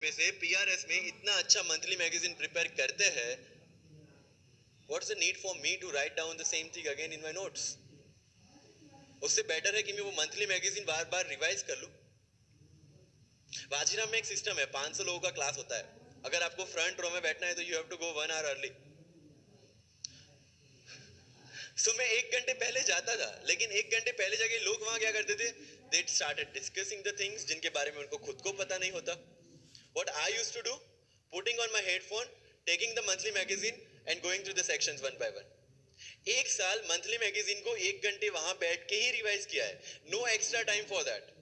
में से पीआरएस में इतना अच्छा मंथली मैगजीन प्रिपेयर करते हैं, what's the need for me to write down the same thing again in my notes? उससे बेटर है कि मैं वो मंथली मैगजीन बार बार रिवाइज कर लूं। वाजीराम में एक सिस्टम है, 500 लोगों का क्लास होता है। अगर आपको फ्रंट रो में बैठना है तो you have to go 1 hour early. So मैं 1 घंटे पहले जाता था, लेकिन 1 घंटे पहले जाके लोग वहां क्या करते थे? They started discussing the things जिनके बारे में उनको खुद को पता नहीं होता। What I used to do, putting on my headphone, taking the monthly magazine and going through the sections one by one. 1 साल मंथली मैगजीन को 1 घंटे वहां बैठ के ही रिवाइज किया है, no extra time for that.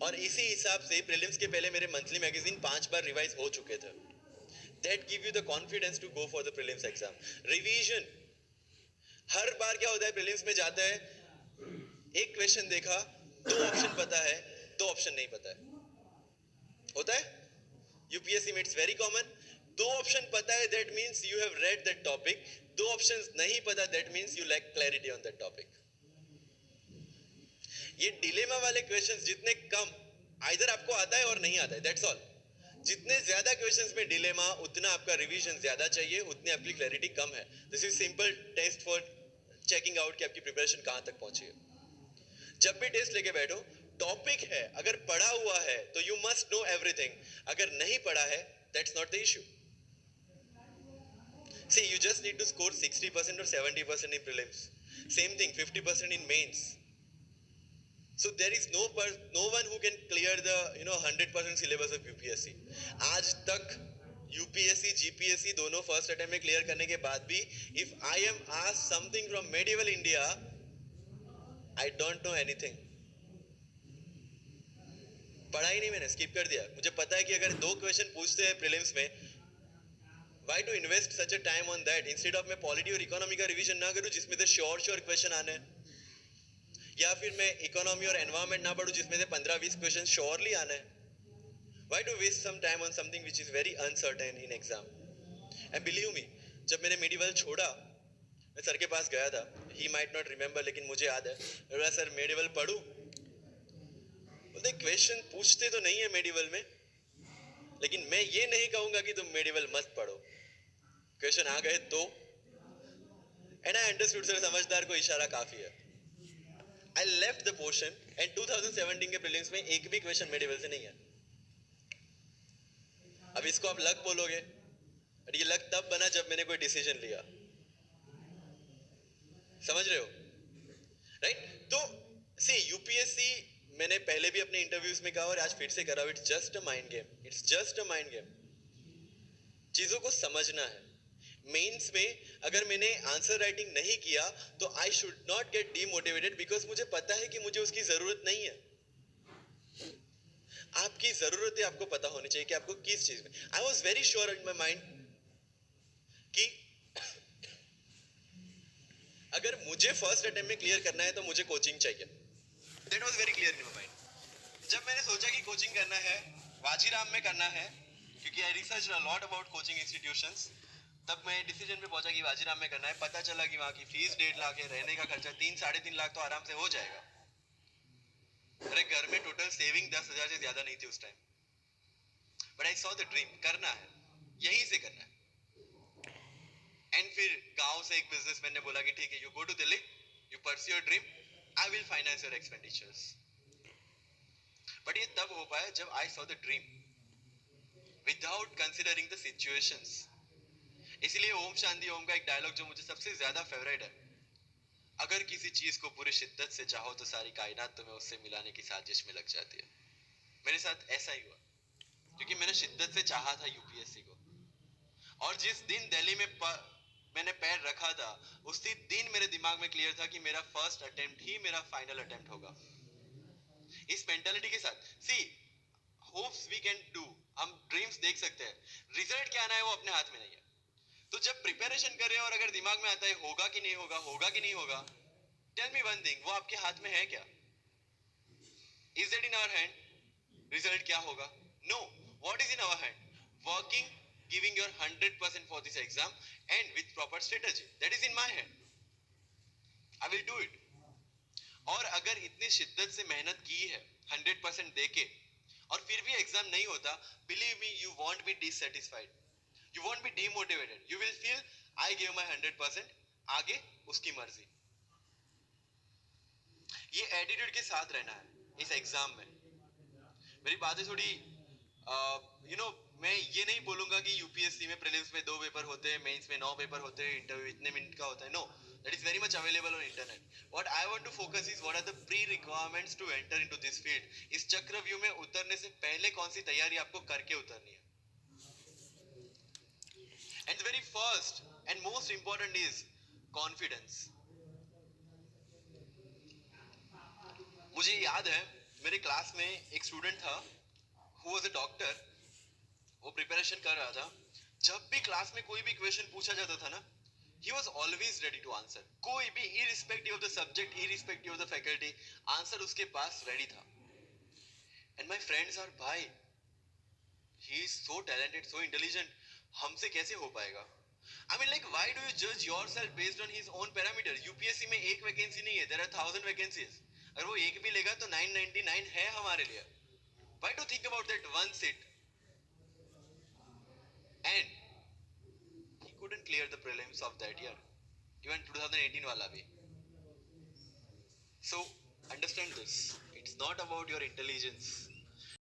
और इसी हिसाब से प्रीलिम्स के पहले मेरे मंथली मैगजीन 5 बार रिवाइज हो चुके थे। That give you the confidence to go for the prelims exam. Revision हर बार क्या होता है, प्रीलिम्स में जाता है, एक क्वेश्चन देखा, 2 ऑप्शन पता है, 2 ऑप्शन नहीं पता है, होता है यूपीएससी में, इट्स वेरी कॉमन। 2 ऑप्शन पता है, that means you have read that topic. 2 options नहीं पता, that means you lack clarity on that topic. ये डिलेमा वाले क्वेश्चंस जितने कम, आइदर आपको आता है और नहीं आता है, दैट्स ऑल। जितने ज्यादा क्वेश्चंस में डिलेमा, उतना आपका रिवीजन ज्यादा चाहिए, उतनी आपकी क्लैरिटी कम है। This is simple test for checking out कि आपकी प्रिपरेशन कहां तक पहुंची है। जब भी टेस्ट लेके बैठो, टॉपिक है, अगर पढ़ा हुआ है तो यू मस्ट नो एवरीथिंग, अगर नहीं पढ़ा है that's not the issue. See, you just need to score 60% or 70% in prelims. Same thing, 50% in mains. So there is no one who can clear the 100% syllabus of UPSC. आज तक UPSC, GPSC दोनों first attempt में clear करने के बाद भी, if I am asked something from medieval India, I don't know anything. पढ़ा ही नहीं, मैंने स्किप कर दिया। मुझे पता है कि अगर 2 क्वेश्चन पूछते हैं प्रीलिम्स में, why to invest such a time on that instead of मैं पॉलिटी और इकोनॉमी का रिवीजन ना करूं जिसमें से श्योर क्वेश्चन आने हैं, या फिर मैं इकोनॉमी और एनवायरमेंट ना पढ़ूं जिसमें से 15-20 क्वेश्चन श्योरली आने हैं। Why to waste some time on something which is very uncertain in exam? And believe me, जब मैंने मेडिवल छोड़ा, मैं सर के पास गया था, he might not remember, लेकिन मुझे याद है, बोला सर मेडिवल पढ़ूं? बोलते क्वेश्चन पूछते तो नहीं है मेडिवल में, लेकिन मैं ये नहीं कहूंगा कि तुम मेडिवल मत पढ़ो। क्वेश्चन आ गए तो, एंड आई अंडरस्टूड सर, समझदार को इशारा काफी है। I left the portion and 2017 के प्रीलिम्स में एक भी क्वेश्चन मेडिवल से नहीं है। अब इसको आप लक बोलोगे, और ये लक तब बना जब मैंने कोई डिसीजन लिया। समझ रहे हो, राइट? तो सी यूपीएससी, मैंने पहले भी अपने इंटरव्यूज में कहा और आज फिर से करा, it's just a mind game, it's just a mind game. चीजों को समझना है। मेंस में अगर मैंने आंसर राइटिंग नहीं किया तो I should not gate demotivated, because मुझे पता है कि मुझे उसकी जरूरत नहीं है। आपकी जरूरतें आपको पता होनी चाहिए कि आपको किस चीज में। I was very sure in my mind कि अगर मुझे फर्स्ट अटेम्प्ट में क्लियर करना है तो मुझे कोचिंग चाहिए। That was very clear in my mind. जब मैंने सोचा कि कोचिंग करना है, वाजीराम में करना है, क्योंकि I research a lot about coaching institutions, तब मैं डिसीजन पे पहुंचा कि वाजीराम में करना है। पता चला कि वहां की फीस 1.5 लाख है, रहने का खर्चा 3-3.5 लाख तो आराम से हो जाएगा। अरे घर में टोटल सेविंग 10,000 से ज्यादा नहीं थी उस time, but I saw the dream, करना है, यहीं से करना है। एंड फिर गांव से एक बिजनेसमैन ने बोला कि ठीक है, you go to Delhi, you pursue your dream, I will finance your expenditures. But ये तब हो पाया जब I saw the dream without considering the situations. इसलिए ओम शांति ओम का एक डायलॉग जो मुझे सबसे ज्यादा फेवरेट है, अगर किसी चीज को पूरी शिद्दत से चाहो तो सारी कायनात तुम्हें उससे मिलाने की साजिश में लग जाती है। मेरे साथ ऐसा ही हुआ, क्योंकि मैंने शिद्दत से चाहा था यूपीएससी को, और जिस दिन दिल्ली में मैंने पैर रखा था, उसी दिन मेरे दिमाग में क्लियर था कि मेरा फर्स्ट अटेम्प्ट ही मेरा फाइनल अटेम्प्ट होगा। इस मेंटालिटी के साथ, सी होप्स वी कैन डू, हम ड्रीम्स देख सकते हैं, रिजल्ट क्या आना है वो अपने हाथ में नहीं है। तो जब प्रिपरेशन कर रहे हो और अगर दिमाग में आता है होगा कि नहीं होगा, होगा कि नहीं होगा, टेल मी वन थिंग, वो आपके हाथ में है क्या? Is it in our hand? Result क्या होगा? No. What is in our hand? Working, giving your 100% for this exam and with proper strategy, that is in my hand. I will do it. और अगर इतनी शिद्दत से मेहनत की है 100% देके, और फिर भी एग्जाम नहीं होता, believe me you won't be dissatisfied, you won't be demotivated, you will feel I give my 100%, आगे उसकी मर्जी। ये एटीट्यूड के साथ रहना है इस एग्जाम में। मेरी बातें थोड़ी मैं ये नहीं बोलूंगा कि यूपीएससी में प्रीलिम्स में 2 पेपर होते हैं, मेंस में 9 पेपर होते हैं, इंटरव्यू इतने मिनट का होता है, no, that is very much available on internet. What I want to focus is what are the pre requirements to enter into this field. इस चक्रव्यूह में उतरने से पहले कौन सी तैयारी आपको करके उतरनी है। And very first and most important is confidence. मुझे याद है मेरे क्लास में एक स्टूडेंट था, हु वाज अ डॉक्टर, वो प्रिपरेशन कर रहा था। जब भी क्लास में कोई भी क्वेश्चन पूछा जाता था ना, he was always ready to answer, कोई भी, irrespective of the subject, irrespective of the faculty, answer उसके पास रेडी था। and my friends are, भाई he is so talented, so intelligent, हमसे कैसे हो पाएगा। I mean like why do you judge yourself based on his own parameter? UPSC में एक vacancy नहीं है, there are 1000 vacancies, अगर वो एक भी लेगा तो 999 है हमारे लिए। why do you think about that one seat? and he couldn't clear the prelims of that year, even 2018 wala bhi. So understand this, it's not about your intelligence,